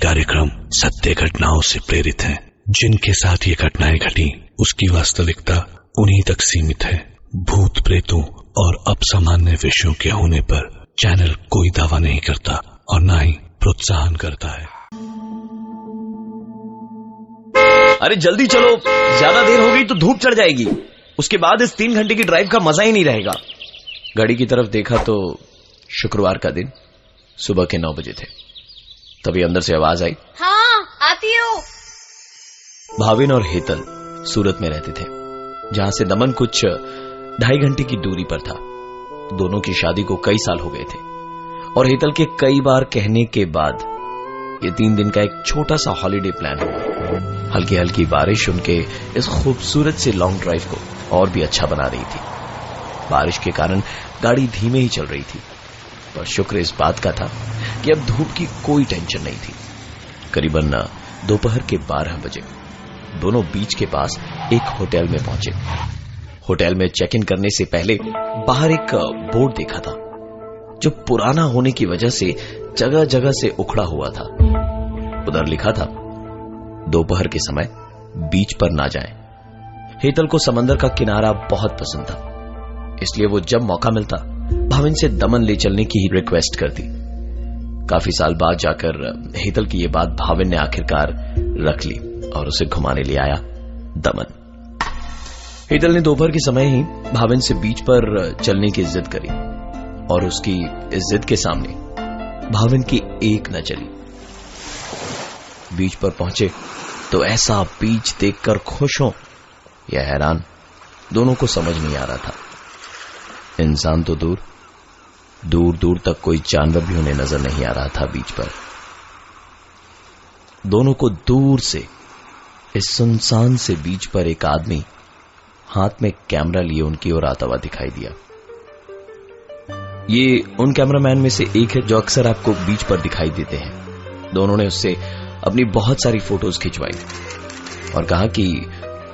कार्यक्रम सत्य घटनाओं से प्रेरित है। जिनके साथ ये घटनाएं घटी उसकी वास्तविकता उन्हीं तक सीमित है। भूत प्रेतों और असामान्य विषयों के होने पर चैनल कोई दावा नहीं करता और न ही प्रोत्साहन करता है। अरे जल्दी चलो, ज्यादा देर हो गई तो धूप चढ़ जाएगी। उसके बाद इस 3 घंटे की ड्राइव का मजा ही नहीं रहेगा। घड़ी की तरफ देखा तो शुक्रवार का दिन सुबह के 9 बजे थे। तभी अंदर से आवाज आई, हाँ आती हूँ। भाविन और हेतल सूरत में रहते थे, जहां से दमन कुछ 2.5 घंटे की दूरी पर था। दोनों की शादी को कई साल हो गए थे और हेतल के कई बार कहने के बाद ये 3 दिन का एक छोटा सा हॉलिडे प्लान हुआ। हल्की हल्की बारिश उनके इस खूबसूरत से लॉन्ग ड्राइव को और भी अच्छा बना रही थी। बारिश के कारण गाड़ी धीमे ही चल रही थी, पर शुक्र इस बात का था कि अब धूप की कोई टेंशन नहीं थी। करीबन दोपहर के 12 बजे दोनों बीच के पास एक होटल में पहुंचे। होटल में चेक इन करने से पहले बाहर एक बोर्ड देखा था जो पुराना होने की वजह से जगह जगह से उखड़ा हुआ था। उधर लिखा था, दोपहर के समय बीच पर ना जाएं। हेतल को समंदर का किनारा बहुत पसंद था, इसलिए वो जब मौका मिलता भाविन से दमन ले चलने की ही रिक्वेस्ट करती। काफी साल बाद जाकर हेतल की ये बात भाविन ने आखिरकार रख ली और उसे घुमाने ले आया दमन। हेतल ने दोपहर के समय ही भाविन से बीच पर चलने की जिद करी और उसकी इस जिद के सामने भाविन की एक न चली। बीच पर पहुंचे तो ऐसा बीच देखकर खुश हो या हैरान, दोनों को समझ नहीं आ रहा था। इंसान तो दूर दूर तक कोई जानवर भी उन्हें नजर नहीं आ रहा था बीच पर। दोनों को दूर से इस सुनसान से बीच पर एक आदमी हाथ में कैमरा लिए उनकी ओर आता हुआ दिखाई दिया। ये उन कैमरामैन में से एक है जो अक्सर आपको बीच पर दिखाई देते हैं। दोनों ने उससे अपनी बहुत सारी फोटोज खिंचवाई और कहा कि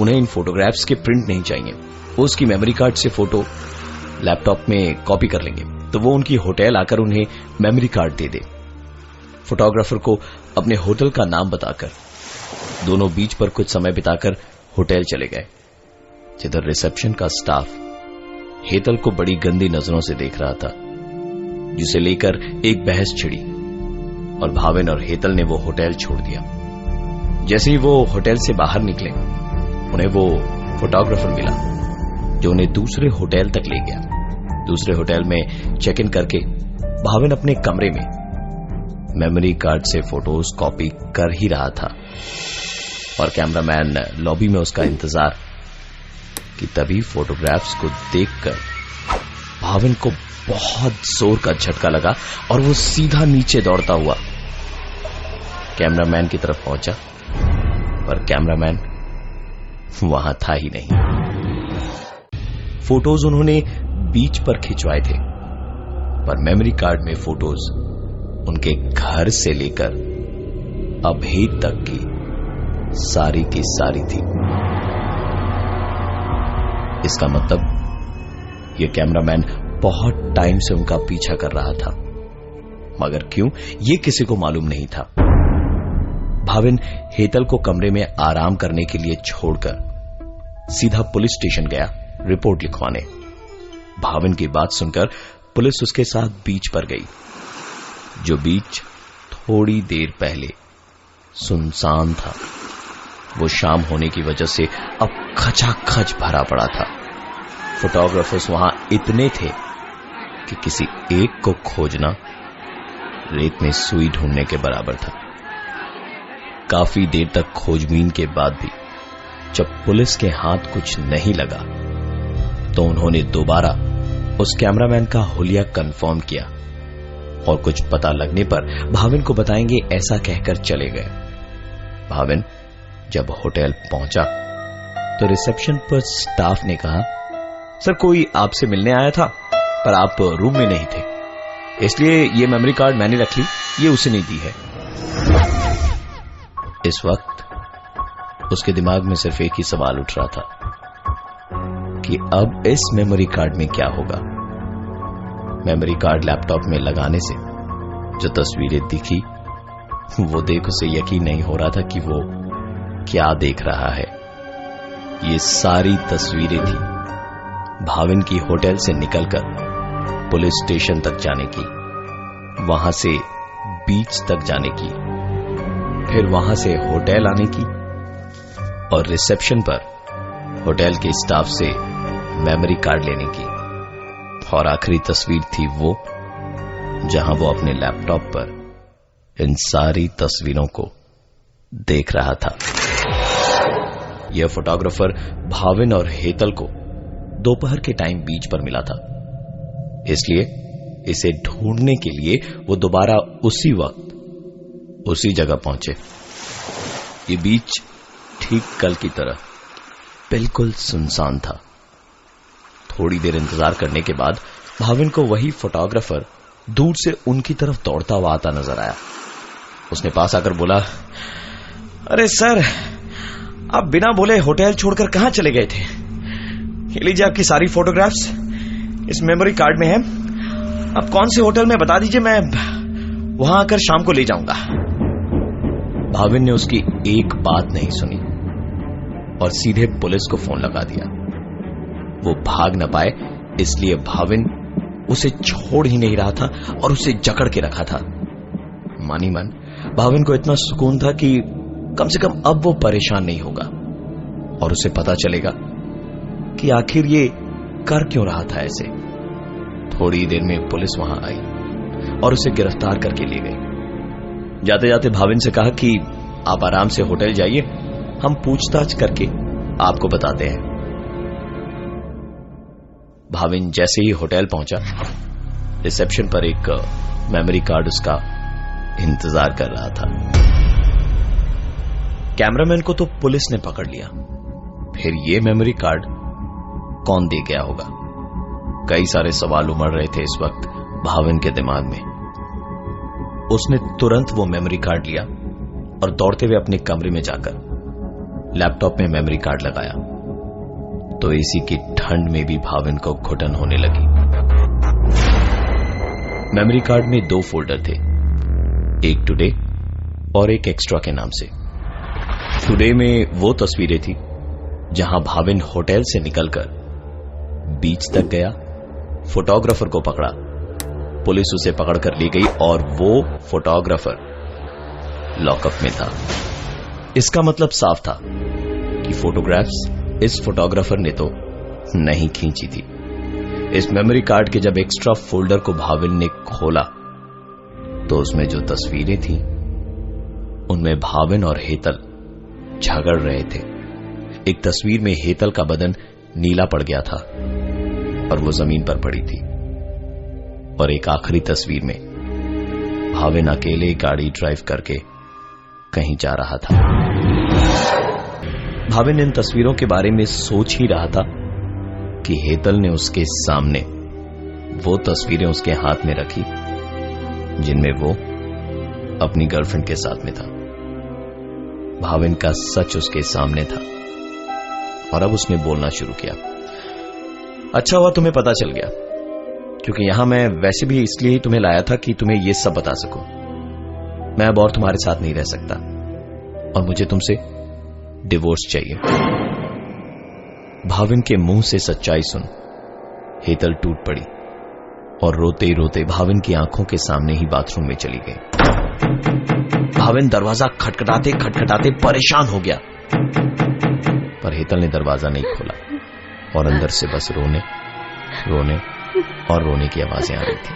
उन्हें इन फोटोग्राफ्स के प्रिंट नहीं चाहिए, वो उसकी मेमोरी कार्ड से फोटो लैपटॉप में कॉपी कर लेंगे तो वो उनकी होटल आकर उन्हें मेमोरी कार्ड दे दे। फोटोग्राफर को अपने होटल का नाम बताकर दोनों बीच पर कुछ समय बिताकर होटल चले गए, जिधर रिसेप्शन का स्टाफ हेतल को बड़ी गंदी नजरों से देख रहा था, जिसे लेकर एक बहस छिड़ी और भाविन और हेतल ने वो होटल छोड़ दिया। जैसे ही वो होटल से बाहर निकले उन्हें वो फोटोग्राफर मिला जो उन्हें दूसरे होटल तक ले गया। दूसरे होटल में चेक इन करके भाविन अपने कमरे में मेमोरी कार्ड से फोटोज कॉपी कर ही रहा था और कैमरामैन लॉबी में उसका इंतजार कि तभी फोटोग्राफ्स को देखकर भाविन को बहुत जोर का झटका लगा और वो सीधा नीचे दौड़ता हुआ कैमरामैन की तरफ पहुंचा, पर कैमरामैन वहां था ही नहीं। फोटोज उन्होंने बीच पर खिंचवाए थे, पर मेमोरी कार्ड में फोटोज उनके घर से लेकर अभी तक की सारी थी। इसका मतलब ये कैमरामैन बहुत टाइम से उनका पीछा कर रहा था, मगर क्यों ये किसी को मालूम नहीं था। भाविन हेतल को कमरे में आराम करने के लिए छोड़कर सीधा पुलिस स्टेशन गया रिपोर्ट लिखवाने। भाविन की बात सुनकर पुलिस उसके साथ बीच पर गई, जो बीच थोड़ी देर पहले सुनसान था। वो शाम होने की वजह से अब खचाखच भरा पड़ा था। फोटोग्राफर्स वहां इतने थे कि किसी एक को खोजना रेत में सुई ढूंढने के बराबर था। काफी देर तक खोजबीन के बाद भी जब पुलिस के हाथ कुछ नहीं लगा तो उन्होंने दोबारा उस कैमरामैन का हुलिया कंफर्म किया और कुछ पता लगने पर भाविन को बताएंगे ऐसा कहकर चले गए। भाविन जब होटल पहुंचा तो रिसेप्शन पर स्टाफ ने कहा, सर कोई आपसे मिलने आया था पर आप रूम में नहीं थे, इसलिए ये मेमोरी कार्ड मैंने रख ली, ये उसे नहीं दी है। इस वक्त उसके दिमाग में सिर्फ एक ही सवाल उठ रहा था कि अब इस मेमोरी कार्ड में क्या होगा। मेमोरी कार्ड लैपटॉप में लगाने से जो तस्वीरें दिखी वो देख उसे यकीन नहीं हो रहा था कि वो क्या देख रहा है। ये सारी तस्वीरें थी भाविन की होटल से निकलकर पुलिस स्टेशन तक जाने की, वहां से बीच तक जाने की, फिर वहां से होटल आने की और रिसेप्शन पर होटल के स्टाफ से मेमोरी कार्ड लेने की। और आखिरी तस्वीर थी वो जहां वो अपने लैपटॉप पर इन सारी तस्वीरों को देख रहा था। यह फोटोग्राफर भाविन और हेतल को दोपहर के टाइम बीच पर मिला था, इसलिए इसे ढूंढने के लिए वो दोबारा उसी वक्त उसी जगह पहुंचे। ये बीच ठीक कल की तरह बिल्कुल सुनसान था। थोड़ी देर इंतजार करने के बाद भाविन को वही फोटोग्राफर दूर से उनकी तरफ दौड़ता हुआ आता नजर आया। उसने पास आकर बोला, अरे सर, आप बिना बोले होटल छोड़कर कहां चले गए थे? ये लीजिए आपकी सारी फोटोग्राफ्स इस मेमोरी कार्ड में है। आप कौन से होटल में बता दीजिए, मैं वहां आकर शाम को ले जाऊंगा। भाविन ने उसकी एक बात नहीं सुनी और सीधे पुलिस को फोन लगा दिया। वो भाग न पाए इसलिए भाविन उसे छोड़ ही नहीं रहा था और उसे जकड़ के रखा था। मानी मन भाविन को इतना सुकून था कि कम से कम अब वो परेशान नहीं होगा और उसे पता चलेगा कि आखिर ये कर क्यों रहा था ऐसे। थोड़ी देर में पुलिस वहां आई और उसे गिरफ्तार करके ले गई। जाते जाते भाविन से कहा कि आप आराम से होटल जाइए, हम पूछताछ करके आपको बताते हैं। भाविन जैसे ही होटल पहुंचा, रिसेप्शन पर एक मेमोरी कार्ड उसका इंतजार कर रहा था। कैमरामैन को तो पुलिस ने पकड़ लिया, फिर ये मेमोरी कार्ड कौन दे गया होगा? कई सारे सवाल उमड़ रहे थे इस वक्त भाविन के दिमाग में। उसने तुरंत वो मेमोरी कार्ड लिया और दौड़ते हुए अपने कमरे में जाकर लैपटॉप में मेमोरी कार्ड लगाया तो एसी की ठंड में भी भाविन को घुटन होने लगी। मेमोरी कार्ड में 2 फोल्डर थे, एक टुडे और एक एक्स्ट्रा के नाम से। टुडे में वो तस्वीरें थी जहां भाविन होटल से निकलकर बीच तक गया, फोटोग्राफर को पकड़ा, पुलिस उसे पकड़कर ले गई और वो फोटोग्राफर लॉकअप में था। इसका मतलब साफ था कि फोटोग्राफ्स इस फोटोग्राफर ने तो नहीं खींची थी। इस मेमोरी कार्ड के जब एक्स्ट्रा फोल्डर को भाविन ने खोला तो उसमें जो तस्वीरें थी उनमें भाविन और हेतल झगड़ रहे थे। एक तस्वीर में हेतल का बदन नीला पड़ गया था और वो जमीन पर पड़ी थी, और एक आखिरी तस्वीर में भाविन अकेले गाड़ी ड्राइव करके कहीं जा रहा था। भाविन इन तस्वीरों के बारे में सोच ही रहा था कि हेतल ने उसके सामने वो तस्वीरें उसके हाथ में रखी जिनमें वो अपनी गर्लफ्रेंड के साथ में था। भाविन का सच उसके सामने था और अब उसने बोलना शुरू किया। अच्छा हुआ तुम्हें पता चल गया, क्योंकि यहां मैं वैसे भी इसलिए ही तुम्हें लाया था कि तुम्हें यह सब बता सकूं। मैं अब और तुम्हारे साथ नहीं रह सकता और मुझे तुमसे डिवोर्स चाहिए। भाविन के मुंह से सच्चाई सुन हेतल टूट पड़ी और रोते रोते भाविन की आंखों के सामने ही बाथरूम में चली गई। भाविन दरवाजा खटखटाते खटखटाते परेशान हो गया, पर हेतल ने दरवाजा नहीं खोला और अंदर से बस रोने रोने और रोने की आवाजें आ रही थी।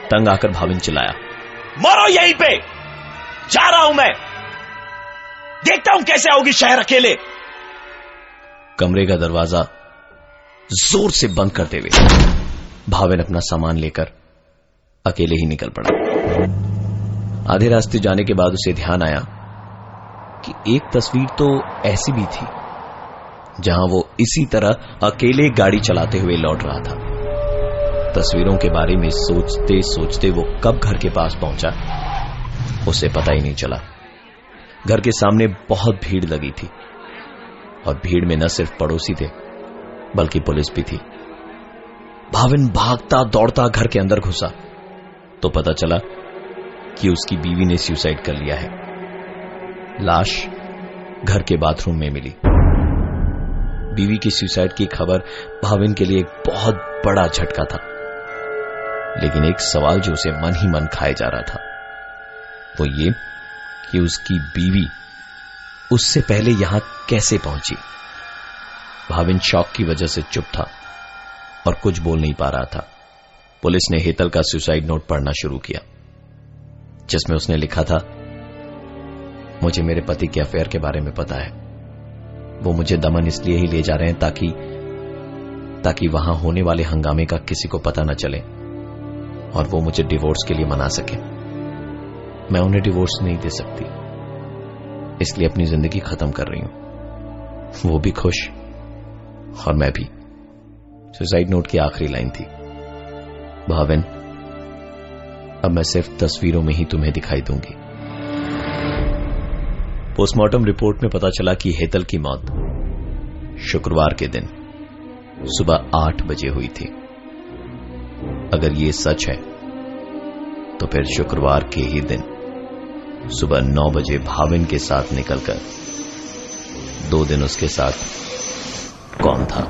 तंग आकर भाविन चिल्लाया, मरो यहीं पे, जा रहा हूं मैं, देखता हूं कैसे आओगी शहर अकेले। कमरे का दरवाजा जोर से बंद करते हुए भाविन अपना सामान लेकर अकेले ही निकल पड़ा। आधे रास्ते जाने के बाद उसे ध्यान आया कि एक तस्वीर तो ऐसी भी थी जहां वो इसी तरह अकेले गाड़ी चलाते हुए लौट रहा था। तस्वीरों के बारे में सोचते सोचते वो कब घर के पास पहुंचा उसे पता ही नहीं चला। घर के सामने बहुत भीड़ लगी थी और भीड़ में न सिर्फ पड़ोसी थे बल्कि पुलिस भी थी। भाविन भागता दौड़ता घर के अंदर घुसा तो पता चला कि उसकी बीवी ने सुसाइड कर लिया है। लाश घर के बाथरूम में मिली। बीवी की सुसाइड की खबर भाविन के लिए एक बहुत बड़ा झटका था, लेकिन एक सवाल जो उसे मन ही मन खाए जा रहा था वो ये कि उसकी बीवी उससे पहले यहां कैसे पहुंची। भाविन शॉक की वजह से चुप था और कुछ बोल नहीं पा रहा था। पुलिस ने हेतल का सुसाइड नोट पढ़ना शुरू किया, जिसमें उसने लिखा था, मुझे मेरे पति के अफेयर के बारे में पता है। वो मुझे दमन इसलिए ही ले जा रहे हैं ताकि वहां होने वाले हंगामे का किसी को पता न चले और वो मुझे डिवोर्स के लिए मना सके। मैं उन्हें डिवोर्स नहीं दे सकती, इसलिए अपनी जिंदगी खत्म कर रही हूं। वो भी खुश और मैं भी। सुसाइड नोट की आखिरी लाइन थी, भाविन, अब मैं सिर्फ तस्वीरों में ही तुम्हें दिखाई दूंगी। पोस्टमार्टम रिपोर्ट में पता चला कि हेतल की मौत शुक्रवार के दिन सुबह 8 बजे हुई थी। अगर ये सच है तो फिर शुक्रवार के ही दिन सुबह 9 बजे भाविन के साथ निकलकर 2 दिन उसके साथ कौन था?